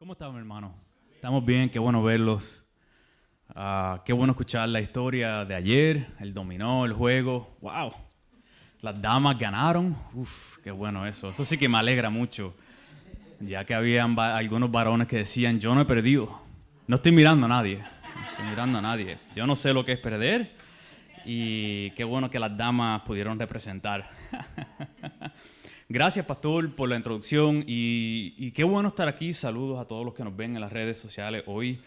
¿Cómo estamos, hermano? Estamos bien, qué bueno verlos. Qué bueno escuchar la historia de ayer, el dominó, el juego. ¡Wow! Las damas ganaron. Uf, qué bueno eso. Eso sí que me alegra mucho. Ya que habían algunos varones que decían, yo no he perdido. No estoy mirando a nadie. No estoy mirando a nadie. Yo no sé lo que es perder. Y qué bueno que las damas pudieron representar. Gracias, pastor, por la introducción y qué bueno estar aquí. Saludos a todos los que nos ven en las redes sociales hoy,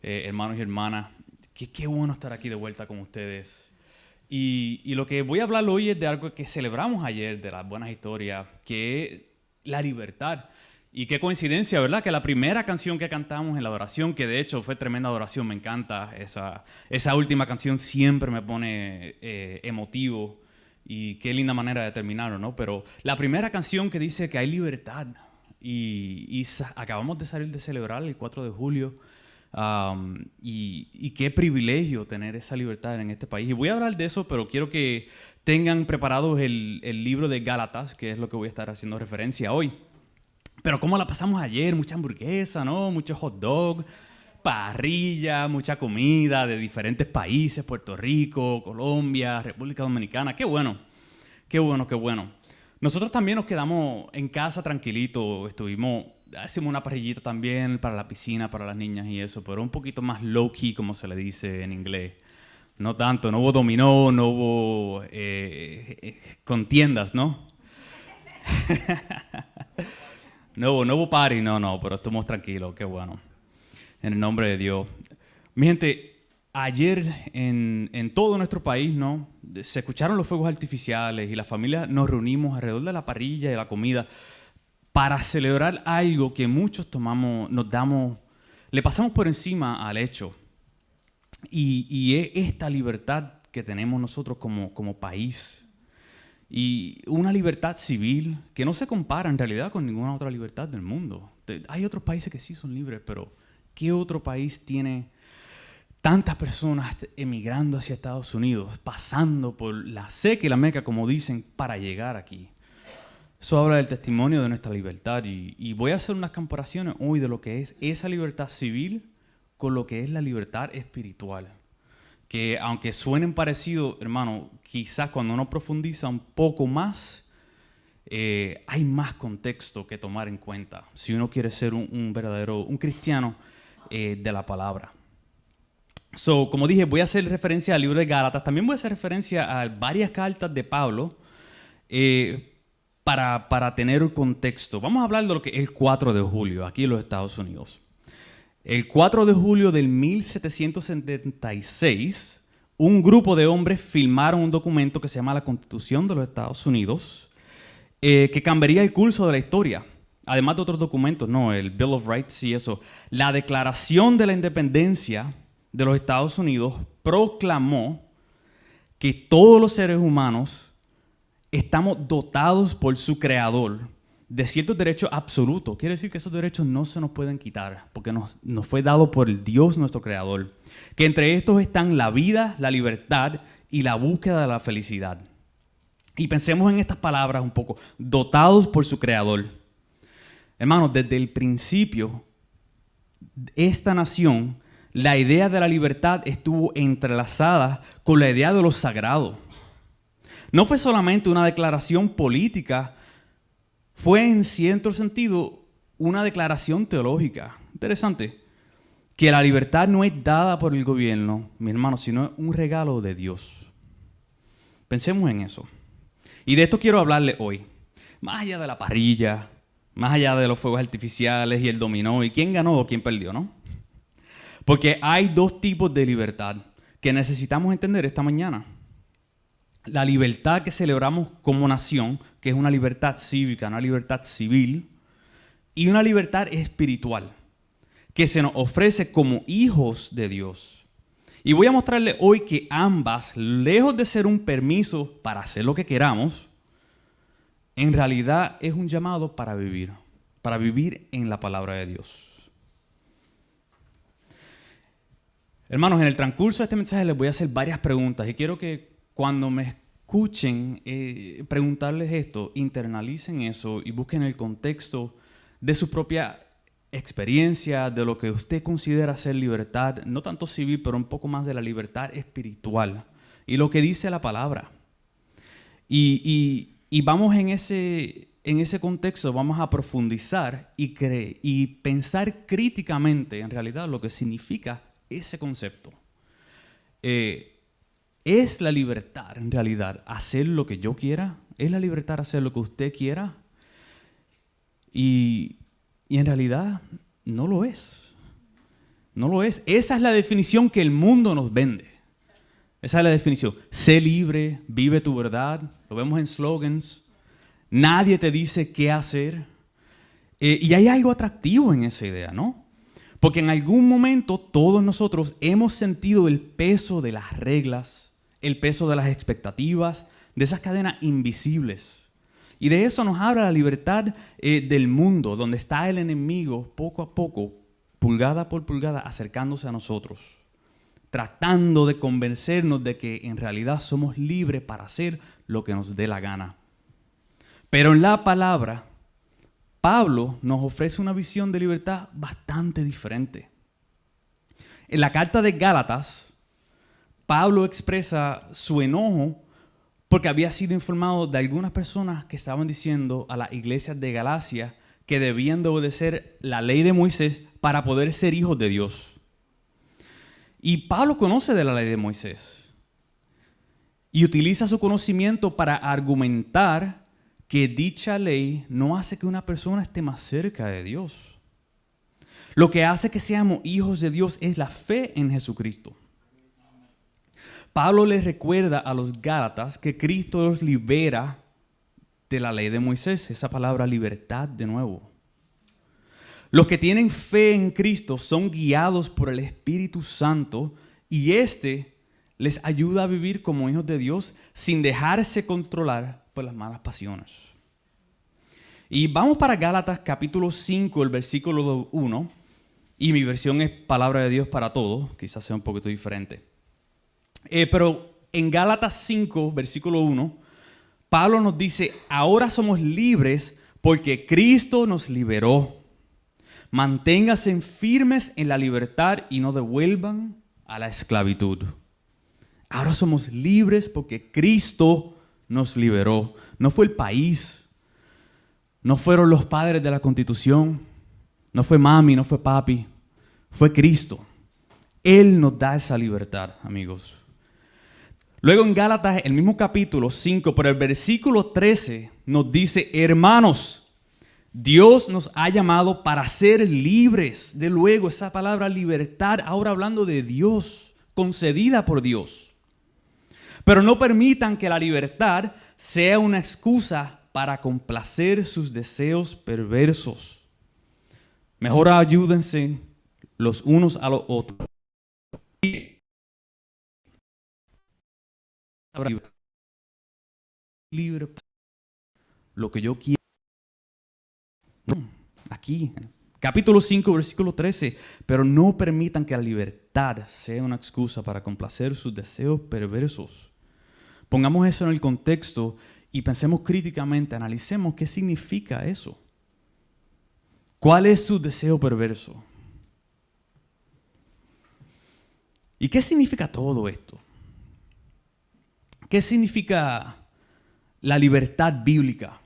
hermanos y hermanas. Qué bueno estar aquí de vuelta con ustedes. Y lo que voy a hablar hoy es de algo que celebramos ayer, de las buenas historias, que es la libertad. Y qué coincidencia, ¿verdad? Que la primera canción que cantamos en la adoración, que de hecho fue tremenda adoración, me encanta, esa última canción siempre me pone emotivo. Y qué linda manera de terminarlo, ¿no? Pero la primera canción que dice que hay libertad. Y acabamos de salir de celebrar el 4 de julio. Y qué privilegio tener esa libertad en este país. Y voy a hablar de eso, pero quiero que tengan preparados el libro de Gálatas, que es lo que voy a estar haciendo referencia hoy. Pero ¿cómo la pasamos ayer? Mucha hamburguesa, ¿no? Mucho hot dog, parrilla, mucha comida de diferentes países, Puerto Rico, Colombia, República Dominicana. Qué bueno, qué bueno, qué bueno. Nosotros también nos quedamos en casa tranquilitos, hicimos una parrillita también para la piscina, para las niñas y eso, pero un poquito más low-key, como se le dice en inglés. No tanto, no hubo dominó, no hubo contiendas, ¿no? No hubo party, no, pero estuvimos tranquilos, qué bueno. En el nombre de Dios. Mi gente, ayer en todo nuestro país, ¿no? Se escucharon los fuegos artificiales y la familia nos reunimos alrededor de la parrilla y de la comida para celebrar algo que muchos le pasamos por encima al hecho. Y es esta libertad que tenemos nosotros como país. Y una libertad civil que no se compara en realidad con ninguna otra libertad del mundo. Hay otros países que sí son libres, pero ¿qué otro país tiene tantas personas emigrando hacia Estados Unidos, pasando por la seca y la meca, como dicen, para llegar aquí? Eso habla del testimonio de nuestra libertad y voy a hacer unas comparaciones hoy de lo que es esa libertad civil con lo que es la libertad espiritual. Que aunque suenen parecidos, hermano, quizás cuando uno profundiza un poco más, hay más contexto que tomar en cuenta si uno quiere ser un verdadero cristiano de la palabra. Como dije, voy a hacer referencia al libro de Gálatas. También voy a hacer referencia a varias cartas de Pablo para tener un contexto. Vamos a hablar de lo que es el 4 de julio aquí en los Estados Unidos. El 4 de julio del 1776, un grupo de hombres firmaron un documento que se llama la Constitución de los Estados Unidos, que cambiaría el curso de la historia. Además de otros documentos, no, el Bill of Rights y eso. La Declaración de la Independencia de los Estados Unidos proclamó que todos los seres humanos estamos dotados por su creador de ciertos derechos absolutos. Quiere decir que esos derechos no se nos pueden quitar, porque nos fue dado por el Dios nuestro creador. Que entre estos están la vida, la libertad y la búsqueda de la felicidad. Y pensemos en estas palabras un poco, dotados por su creador. Hermanos, desde el principio, esta nación, la idea de la libertad estuvo entrelazada con la idea de lo sagrado. No fue solamente una declaración política, fue en cierto sentido una declaración teológica. Interesante. Que la libertad no es dada por el gobierno, mi hermano, sino un regalo de Dios. Pensemos en eso. Y de esto quiero hablarle hoy. Más allá de la parrilla, más allá de los fuegos artificiales y el dominó, y quién ganó o quién perdió, ¿no? Porque hay dos tipos de libertad que necesitamos entender esta mañana. La libertad que celebramos como nación, que es una libertad cívica, una libertad civil, y una libertad espiritual, que se nos ofrece como hijos de Dios. Y voy a mostrarle hoy que ambas, lejos de ser un permiso para hacer lo que queramos, en realidad es un llamado para vivir en la palabra de Dios. Hermanos, en el transcurso de este mensaje les voy a hacer varias preguntas y quiero que cuando me escuchen preguntarles esto, internalicen eso y busquen el contexto de su propia experiencia de lo que usted considera ser libertad, no tanto civil, pero un poco más de la libertad espiritual y lo que dice la palabra. Y vamos en ese contexto, vamos a profundizar y pensar críticamente en realidad lo que significa ese concepto. ¿Es la libertad en realidad hacer lo que yo quiera? ¿Es la libertad hacer lo que usted quiera? Y en realidad no lo es. No lo es. Esa es la definición que el mundo nos vende. Esa es la definición. Sé libre, vive tu verdad. Lo vemos en slogans. Nadie te dice qué hacer. Y hay algo atractivo en esa idea, ¿no? Porque en algún momento todos nosotros hemos sentido el peso de las reglas, el peso de las expectativas, de esas cadenas invisibles. Y de eso nos habla la libertad del mundo, donde está el enemigo poco a poco, pulgada por pulgada, acercándose a nosotros, tratando de convencernos de que en realidad somos libres para hacer lo que nos dé la gana. Pero en la palabra, Pablo nos ofrece una visión de libertad bastante diferente. En la carta de Gálatas, Pablo expresa su enojo porque había sido informado de algunas personas que estaban diciendo a las iglesias de Galacia que debían de obedecer la ley de Moisés para poder ser hijos de Dios. Y Pablo conoce de la ley de Moisés y utiliza su conocimiento para argumentar que dicha ley no hace que una persona esté más cerca de Dios. Lo que hace que seamos hijos de Dios es la fe en Jesucristo. Pablo les recuerda a los Gálatas que Cristo los libera de la ley de Moisés, esa palabra libertad de nuevo. Los que tienen fe en Cristo son guiados por el Espíritu Santo y éste les ayuda a vivir como hijos de Dios sin dejarse controlar por las malas pasiones. Y vamos para Gálatas capítulo 5, el versículo 1, y mi versión es Palabra de Dios para todos, quizás sea un poquito diferente. Pero en Gálatas 5, versículo 1, Pablo nos dice, ahora somos libres porque Cristo nos liberó. Manténganse firmes en la libertad y no devuelvan a la esclavitud. Ahora somos libres porque Cristo nos liberó. No fue el país, no fueron los padres de la Constitución, no fue mami, no fue papi, fue Cristo. Él nos da esa libertad, amigos. Luego en Gálatas, el mismo capítulo 5, pero el versículo 13 nos dice, hermanos, Dios nos ha llamado para ser libres. De luego, esa palabra libertad, ahora hablando de Dios, concedida por Dios. Pero no permitan que la libertad sea una excusa para complacer sus deseos perversos. Mejor ayúdense los unos a los otros. Libre lo que yo quiero. No, aquí, capítulo 5, versículo 13. Pero no permitan que la libertad sea una excusa para complacer sus deseos perversos. Pongamos eso en el contexto y pensemos críticamente, analicemos qué significa eso. ¿Cuál es su deseo perverso? ¿Y qué significa todo esto? ¿Qué significa la libertad bíblica?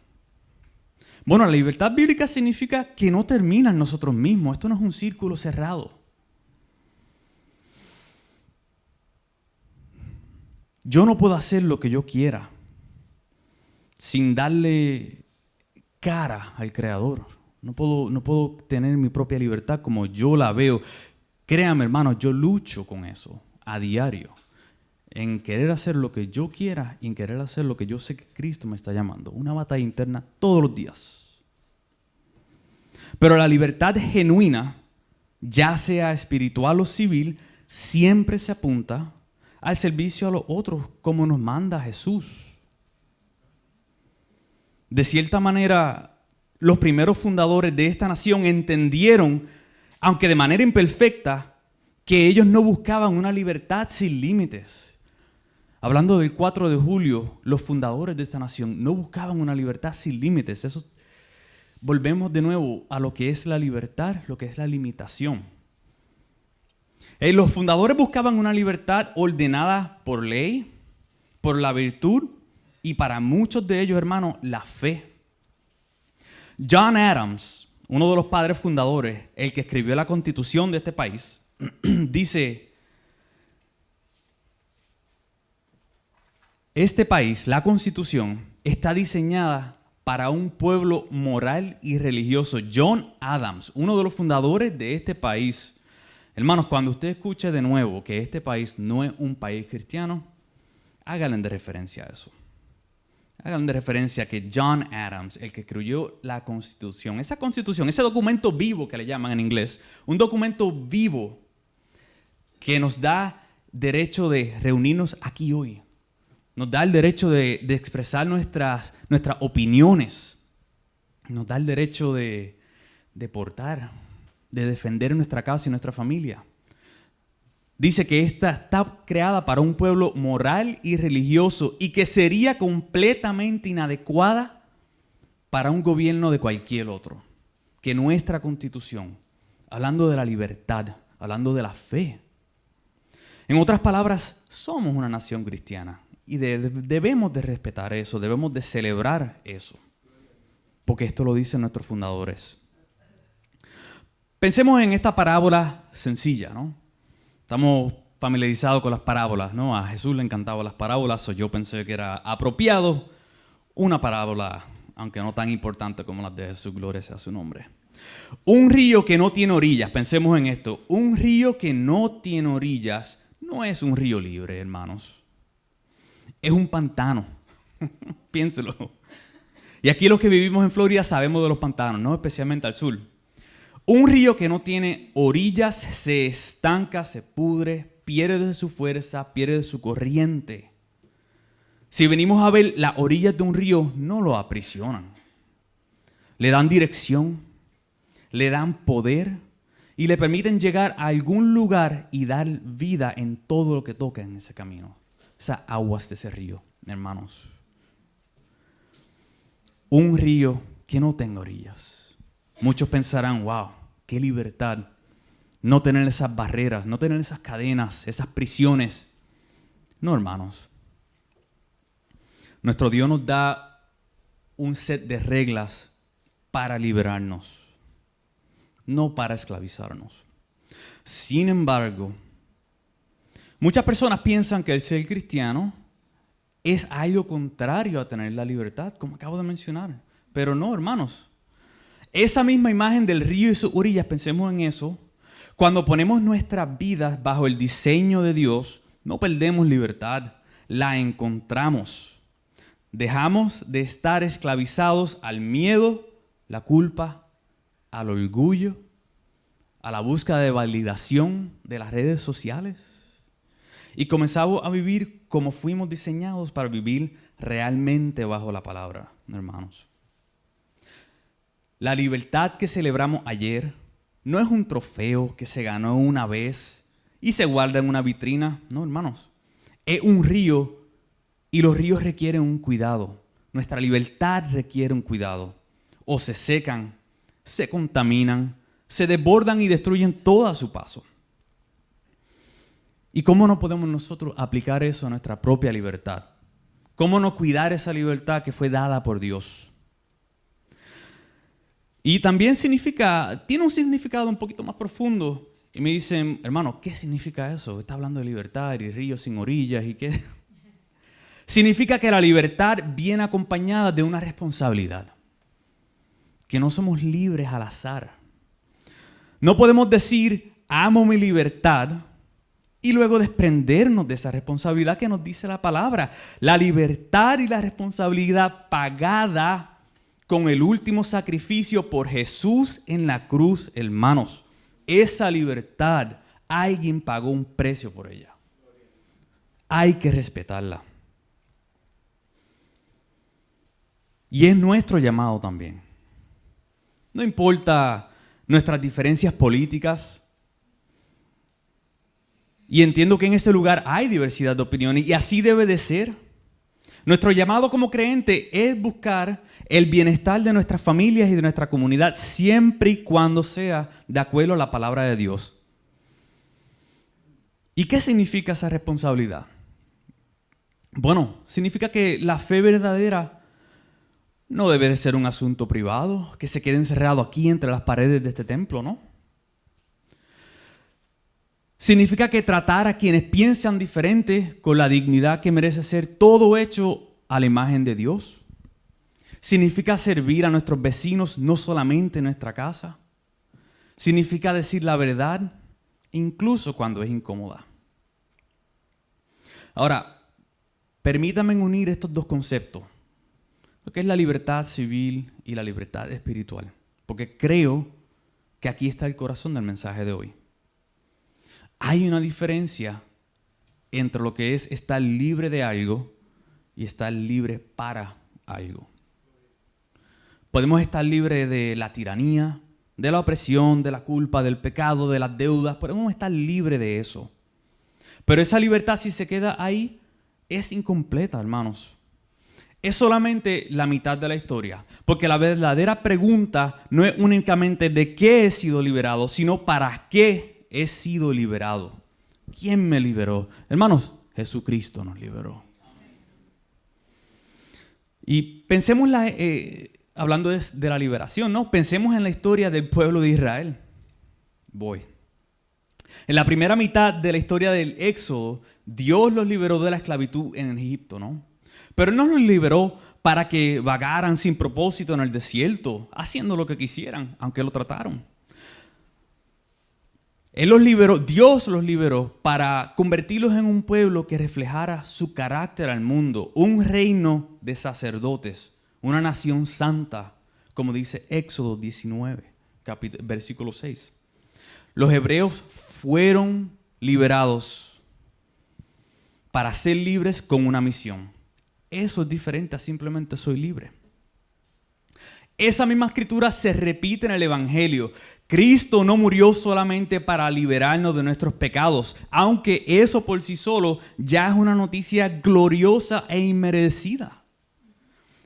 Bueno, la libertad bíblica significa que no termina en nosotros mismos. Esto no es un círculo cerrado. Yo no puedo hacer lo que yo quiera sin darle cara al Creador. No puedo tener mi propia libertad como yo la veo. Créame, hermano, yo lucho con eso a diario. En querer hacer lo que yo quiera y en querer hacer lo que yo sé que Cristo me está llamando. Una batalla interna todos los días. Pero la libertad genuina, ya sea espiritual o civil, siempre se apunta al servicio a los otros, como nos manda Jesús. De cierta manera, los primeros fundadores de esta nación entendieron, aunque de manera imperfecta, que ellos no buscaban una libertad sin límites. Hablando del 4 de julio, los fundadores de esta nación no buscaban una libertad sin límites. Eso volvemos de nuevo a lo que es la libertad, lo que es la limitación. Los fundadores buscaban una libertad ordenada por ley, por la virtud y para muchos de ellos, hermanos, la fe. John Adams, uno de los padres fundadores, el que escribió la constitución de este país, dice: este país, la constitución, está diseñada para un pueblo moral y religioso. John Adams, uno de los fundadores de este país. Hermanos, cuando usted escuche de nuevo que este país no es un país cristiano, háganle de referencia a eso. Háganle de referencia a que John Adams, el que escribió la Constitución, esa Constitución, ese documento vivo que le llaman en inglés, un documento vivo que nos da derecho de reunirnos aquí hoy, nos da el derecho de expresar nuestras opiniones, nos da el derecho de portar, de defender nuestra casa y nuestra familia. Dice que esta está creada para un pueblo moral y religioso y que sería completamente inadecuada para un gobierno de cualquier otro. Que nuestra Constitución, hablando de la libertad, hablando de la fe, en otras palabras, somos una nación cristiana y debemos de respetar eso, debemos de celebrar eso, porque esto lo dicen nuestros fundadores. Pensemos en esta parábola sencilla, ¿no? Estamos familiarizados con las parábolas, ¿no? A Jesús le encantaban las parábolas, yo pensé que era apropiado una parábola, aunque no tan importante como las de Jesús, gloria sea su nombre. Un río que no tiene orillas, pensemos en esto. Un río que no tiene orillas no es un río libre, hermanos. Es un pantano. Piénselo. Y aquí los que vivimos en Florida sabemos de los pantanos, ¿no? Especialmente al sur. Un río que no tiene orillas se estanca, se pudre, pierde su fuerza, pierde su corriente. Si venimos a ver las orillas de un río, no lo aprisionan. Le dan dirección, le dan poder y le permiten llegar a algún lugar y dar vida en todo lo que toca en ese camino. Esas aguas de ese río, hermanos. Un río que no tenga orillas. Muchos pensarán, wow, qué libertad. No tener esas barreras, no tener esas cadenas, esas prisiones. No, hermanos. Nuestro Dios nos da un set de reglas para liberarnos, no para esclavizarnos. Sin embargo, muchas personas piensan que el ser cristiano es algo contrario a tener la libertad, como acabo de mencionar. Pero no, hermanos. Esa misma imagen del río y sus orillas, pensemos en eso. Cuando ponemos nuestras vidas bajo el diseño de Dios, no perdemos libertad, la encontramos. Dejamos de estar esclavizados al miedo, la culpa, al orgullo, a la búsqueda de validación de las redes sociales. Y comenzamos a vivir como fuimos diseñados para vivir realmente bajo la palabra, hermanos. La libertad que celebramos ayer no es un trofeo que se ganó una vez y se guarda en una vitrina. No, hermanos. Es un río y los ríos requieren un cuidado. Nuestra libertad requiere un cuidado. O se secan, se contaminan, se desbordan y destruyen todo a su paso. ¿Y cómo no podemos nosotros aplicar eso a nuestra propia libertad? ¿Cómo no cuidar esa libertad que fue dada por Dios? Y también tiene un significado un poquito más profundo. Y me dicen, hermano, ¿qué significa eso? Está hablando de libertad y ríos sin orillas y qué. Significa que la libertad viene acompañada de una responsabilidad. Que no somos libres al azar. No podemos decir, amo mi libertad, y luego desprendernos de esa responsabilidad que nos dice la palabra. La libertad y la responsabilidad pagada con el último sacrificio por Jesús en la cruz, hermanos. Esa libertad, alguien pagó un precio por ella. Hay que respetarla. Y es nuestro llamado también. No importa nuestras diferencias políticas. Y entiendo que en este lugar hay diversidad de opiniones y así debe de ser. Nuestro llamado como creyente es buscar el bienestar de nuestras familias y de nuestra comunidad siempre y cuando sea de acuerdo a la palabra de Dios. ¿Y qué significa esa responsabilidad? Bueno, significa que la fe verdadera no debe de ser un asunto privado, que se quede encerrado aquí entre las paredes de este templo, ¿no? Significa que tratar a quienes piensan diferente con la dignidad que merece ser todo hecho a la imagen de Dios. Significa servir a nuestros vecinos no solamente en nuestra casa. Significa decir la verdad incluso cuando es incómoda. Ahora, permítanme unir estos dos conceptos, lo que es la libertad civil y la libertad espiritual, porque creo que aquí está el corazón del mensaje de hoy. Hay una diferencia entre lo que es estar libre de algo y estar libre para algo. Podemos estar libres de la tiranía, de la opresión, de la culpa, del pecado, de las deudas. Podemos estar libres de eso. Pero esa libertad, si se queda ahí, es incompleta, hermanos. Es solamente la mitad de la historia. Porque la verdadera pregunta no es únicamente de qué he sido liberado, sino para qué he sido liberado. ¿Quién me liberó? Hermanos, Jesucristo nos liberó. Y pensemos hablando de la liberación, ¿no? Pensemos en la historia del pueblo de Israel. En la primera mitad de la historia del Éxodo, Dios los liberó de la esclavitud en Egipto, ¿no? Pero no los liberó para que vagaran sin propósito en el desierto, haciendo lo que quisieran, aunque lo trataron. Dios los liberó para convertirlos en un pueblo que reflejara su carácter al mundo, un reino de sacerdotes, una nación santa, como dice Éxodo 19, versículo 6. Los hebreos fueron liberados para ser libres con una misión. Eso es diferente a simplemente soy libre. Esa misma escritura se repite en el Evangelio. Cristo no murió solamente para liberarnos de nuestros pecados, aunque eso por sí solo ya es una noticia gloriosa e inmerecida.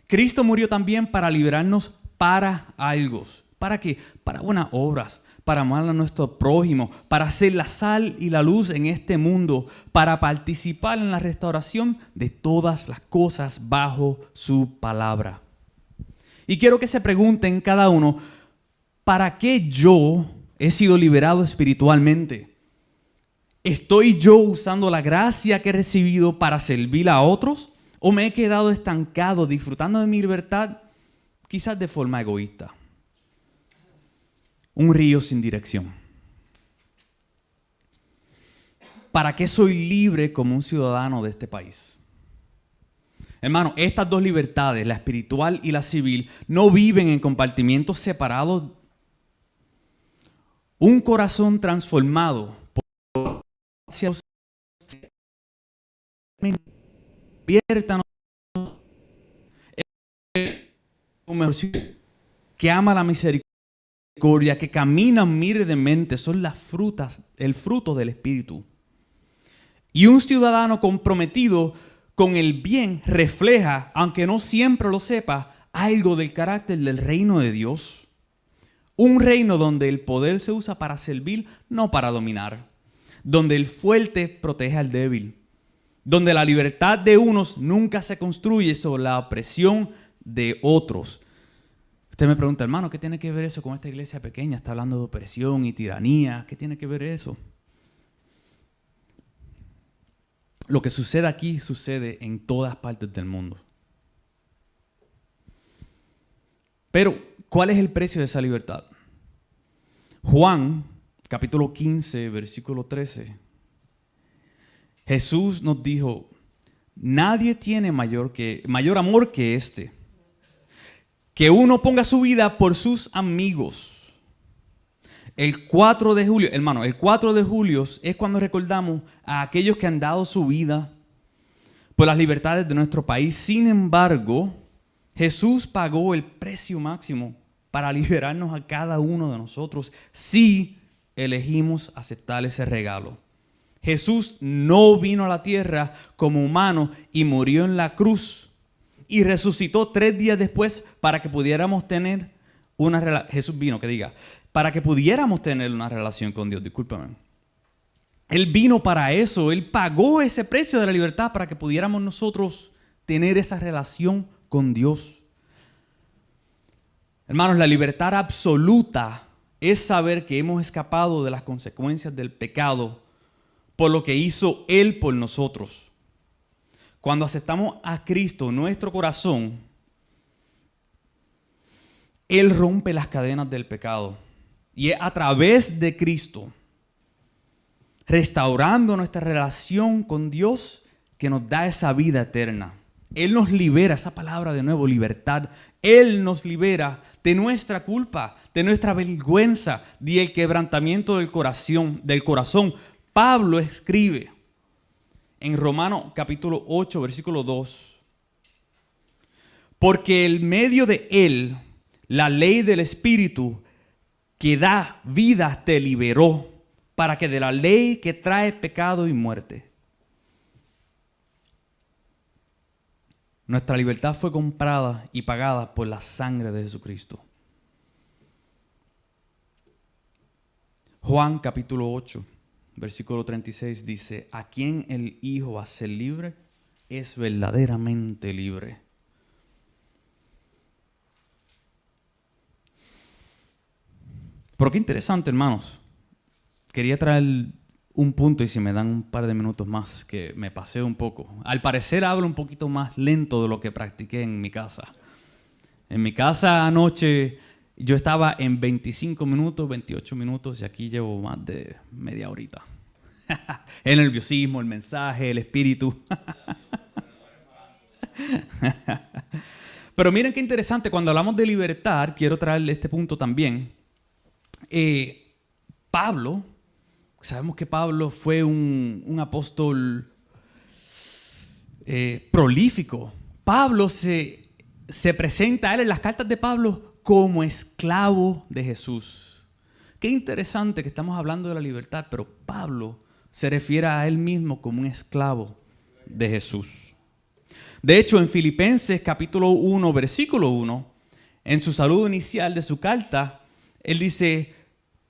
Cristo murió también para liberarnos para algo. ¿Para qué? Para buenas obras, para amar a nuestro prójimo, para ser la sal y la luz en este mundo, para participar en la restauración de todas las cosas bajo su palabra. Y quiero que se pregunten cada uno, ¿para qué yo he sido liberado espiritualmente? ¿Estoy yo usando la gracia que he recibido para servir a otros? ¿O me he quedado estancado disfrutando de mi libertad, quizás de forma egoísta? Un río sin dirección. ¿Para qué soy libre como un ciudadano de este país? Hermano, estas dos libertades, la espiritual y la civil, no viven en compartimientos separados. Un corazón transformado por hacia los que ama la misericordia, que camina humildemente, son las frutas, el fruto del Espíritu. Y un ciudadano comprometido con el bien refleja, aunque no siempre lo sepa, algo del carácter del reino de Dios. Un reino donde el poder se usa para servir, no para dominar. Donde el fuerte protege al débil. Donde la libertad de unos nunca se construye sobre la opresión de otros. Usted me pregunta, hermano, ¿qué tiene que ver eso con esta iglesia pequeña? Está hablando de opresión y tiranía. ¿Qué tiene que ver eso? Lo que sucede aquí sucede en todas partes del mundo. Pero, ¿cuál es el precio de esa libertad? Juan, capítulo 15, versículo 13. Jesús nos dijo, nadie tiene mayor amor que este, que uno ponga su vida por sus amigos. El 4 de julio, hermano, el 4 de julio es cuando recordamos a aquellos que han dado su vida por las libertades de nuestro país. Sin embargo, Jesús pagó el precio máximo para liberarnos a cada uno de nosotros si elegimos aceptar ese regalo. Jesús no vino a la tierra como humano y murió en la cruz y resucitó 3 días después para que pudiéramos tener una relación. Jesús vino, que diga, para que pudiéramos tener una relación con Dios, discúlpame. Él vino para eso, Él pagó ese precio de la libertad para que pudiéramos nosotros tener esa relación con Dios. Hermanos, la libertad absoluta es saber que hemos escapado de las consecuencias del pecado por lo que hizo Él por nosotros. Cuando aceptamos a Cristo en nuestro corazón, Él rompe las cadenas del pecado. Y es a través de Cristo, restaurando nuestra relación con Dios, que nos da esa vida eterna. Él nos libera, esa palabra de nuevo, libertad. Él nos libera de nuestra culpa, de nuestra vergüenza, del quebrantamiento del corazón. Pablo escribe en Romanos capítulo 8, versículo 2. Porque el medio de Él, la ley del Espíritu que da vida te liberó, para que de la ley que trae pecado y muerte. Nuestra libertad fue comprada y pagada por la sangre de Jesucristo. Juan capítulo 8, versículo 36 dice, a quien el Hijo hace libre, es verdaderamente libre. Pero qué interesante, hermanos. Quería traer un punto y si me dan un par de minutos más, que me paseo un poco. Al parecer hablo un poquito más lento de lo que practiqué en mi casa. En mi casa anoche yo estaba en 25 minutos, 28 minutos y aquí llevo más de media horita. El nerviosismo, el mensaje, el espíritu. Pero miren qué interesante, cuando hablamos de libertad, quiero traerle este punto también. Pablo, sabemos que Pablo fue un apóstol prolífico. Pablo se presenta a él en las cartas de Pablo como esclavo de Jesús. Qué interesante que estamos hablando de la libertad, pero Pablo se refiere a él mismo como un esclavo de Jesús. De hecho, en Filipenses capítulo 1, versículo 1, en su saludo inicial de su carta, él dice,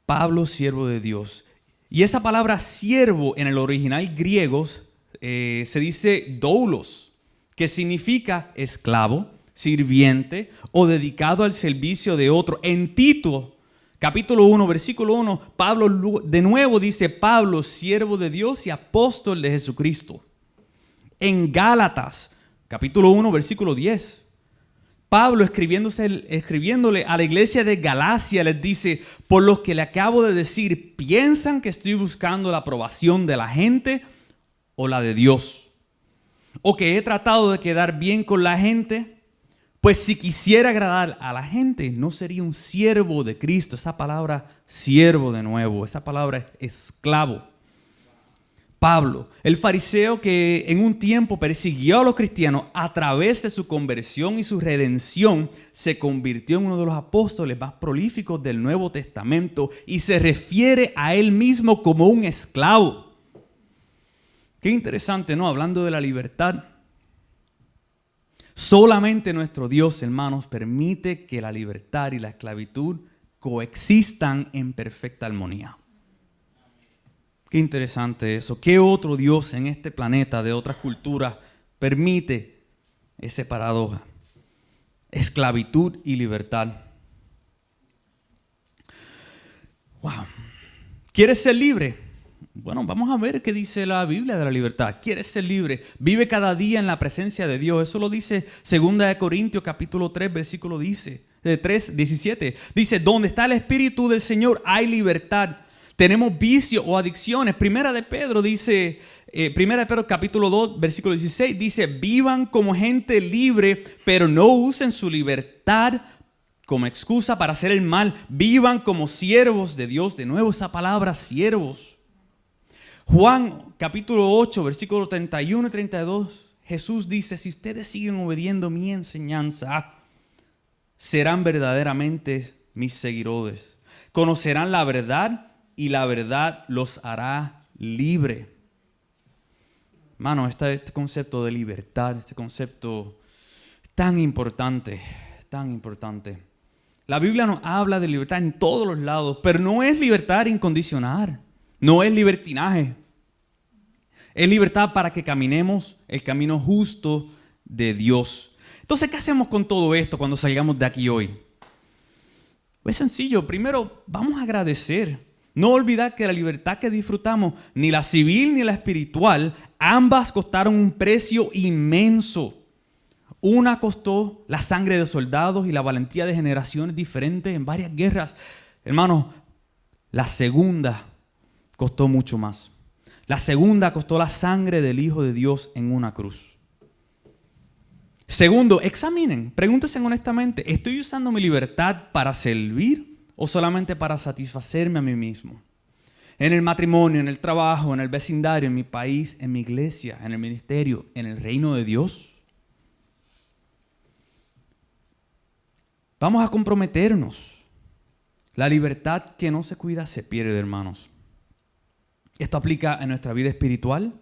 Pablo, siervo de Dios. Y esa palabra siervo en el original griego se dice doulos, que significa esclavo, sirviente o dedicado al servicio de otro. En Tito, capítulo 1, versículo 1, Pablo de nuevo dice, Pablo, siervo de Dios y apóstol de Jesucristo. En Gálatas, capítulo 1, versículo 10, Pablo escribiéndole a la iglesia de Galacia les dice, por lo que le acabo de decir, ¿piensan que estoy buscando la aprobación de la gente o la de Dios? ¿O que he tratado de quedar bien con la gente? Pues si quisiera agradar a la gente, no sería un siervo de Cristo. Esa palabra siervo de nuevo, esa palabra esclavo. Pablo, el fariseo que en un tiempo persiguió a los cristianos, a través de su conversión y su redención, se convirtió en uno de los apóstoles más prolíficos del Nuevo Testamento y se refiere a él mismo como un esclavo. Qué interesante, ¿no? Hablando de la libertad. Solamente nuestro Dios, hermanos, permite que la libertad y la esclavitud coexistan en perfecta armonía. Qué interesante eso. ¿Qué otro Dios en este planeta de otras culturas permite esa paradoja? Esclavitud y libertad. Wow. ¿Quieres ser libre? Bueno, vamos a ver qué dice la Biblia de la libertad. ¿Quieres ser libre? Vive cada día en la presencia de Dios. Eso lo dice 2 Corintios capítulo 3, versículo 17. Dice, donde está el Espíritu del Señor hay libertad. Tenemos vicios o adicciones. Primera de Pedro capítulo 2, versículo 16 dice, vivan como gente libre, pero no usen su libertad como excusa para hacer el mal. Vivan como siervos de Dios. De nuevo esa palabra, siervos. Juan capítulo 8, versículo 31 y 32, Jesús dice, si ustedes siguen obediendo mi enseñanza, serán verdaderamente mis seguidores. Conocerán la verdad y la verdad los hará libre. Hermano, este concepto de libertad, este concepto tan importante, tan importante. La Biblia nos habla de libertad en todos los lados, pero no es libertad incondicional, no es libertinaje. Es libertad para que caminemos el camino justo de Dios. Entonces, ¿qué hacemos con todo esto cuando salgamos de aquí hoy? Es sencillo. Primero, vamos a agradecer. No olvidar que la libertad que disfrutamos, ni la civil ni la espiritual, ambas costaron un precio inmenso. Una costó la sangre de soldados y la valentía de generaciones diferentes en varias guerras. Hermanos, la segunda costó mucho más. La segunda costó la sangre del Hijo de Dios en una cruz. Segundo, examinen, pregúntense honestamente, ¿estoy usando mi libertad para servir o solamente para satisfacerme a mí mismo? En el matrimonio, en el trabajo, en el vecindario, en mi país, en mi iglesia, en el ministerio, en el reino de Dios. Vamos a comprometernos. La libertad que no se cuida se pierde, hermanos. Esto aplica en nuestra vida espiritual.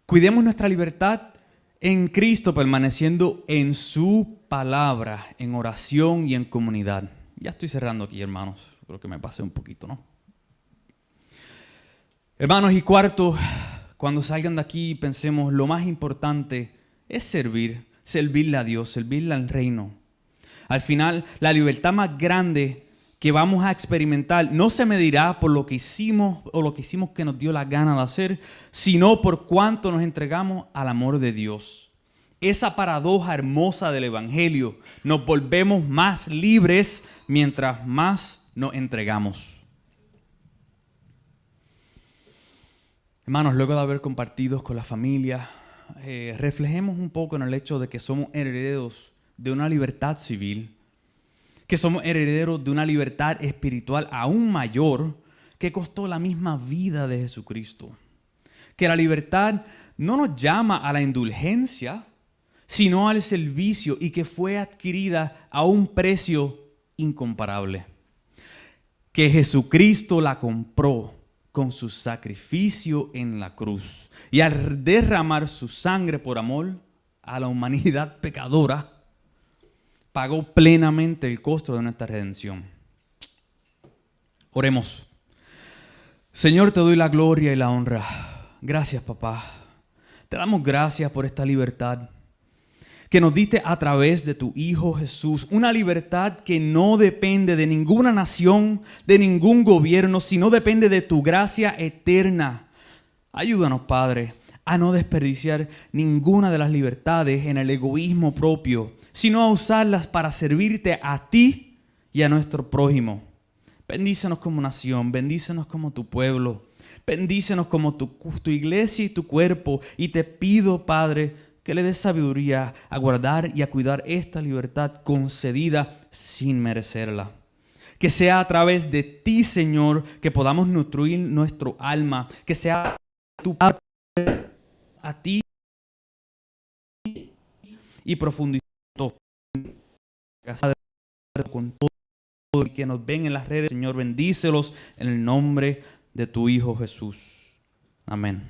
Cuidemos nuestra libertad en Cristo, permaneciendo en su palabra, en oración y en comunidad. Ya estoy cerrando aquí, hermanos. Creo que me pasé un poquito, ¿no? Hermanos, y cuarto, cuando salgan de aquí, pensemos, lo más importante es servirle a Dios, servirle al reino. Al final, la libertad más grande que vamos a experimentar no se medirá por lo que hicimos o lo que hicimos que nos dio la gana de hacer, sino por cuánto nos entregamos al amor de Dios. Esa paradoja hermosa del Evangelio, nos volvemos más libres mientras más nos entregamos. Hermanos, luego de haber compartido con la familia, reflejemos un poco en el hecho de que somos herederos de una libertad civil, que somos herederos de una libertad espiritual aún mayor que costó la misma vida de Jesucristo. Que la libertad no nos llama a la indulgencia, sino al servicio y que fue adquirida a un precio incomparable. Que Jesucristo la compró con su sacrificio en la cruz y al derramar su sangre por amor a la humanidad pecadora, pagó plenamente el costo de nuestra redención. Oremos. Señor, te doy la gloria y la honra. Gracias, papá. Te damos gracias por esta libertad que nos diste a través de tu Hijo Jesús. Una libertad que no depende de ninguna nación, de ningún gobierno, sino depende de tu gracia eterna. Ayúdanos, Padre, a no desperdiciar ninguna de las libertades en el egoísmo propio, sino a usarlas para servirte a ti y a nuestro prójimo. Bendícenos como nación, bendícenos como tu pueblo, bendícenos como tu iglesia y tu cuerpo. Y te pido, Padre, que le des sabiduría a guardar y a cuidar esta libertad concedida sin merecerla. Que sea a través de ti, Señor, que podamos nutrir nuestro alma, que sea tu palabra a ti y profundizar con todo el que nos ven en las redes. Señor, bendícelos en el nombre de tu Hijo Jesús. Amén.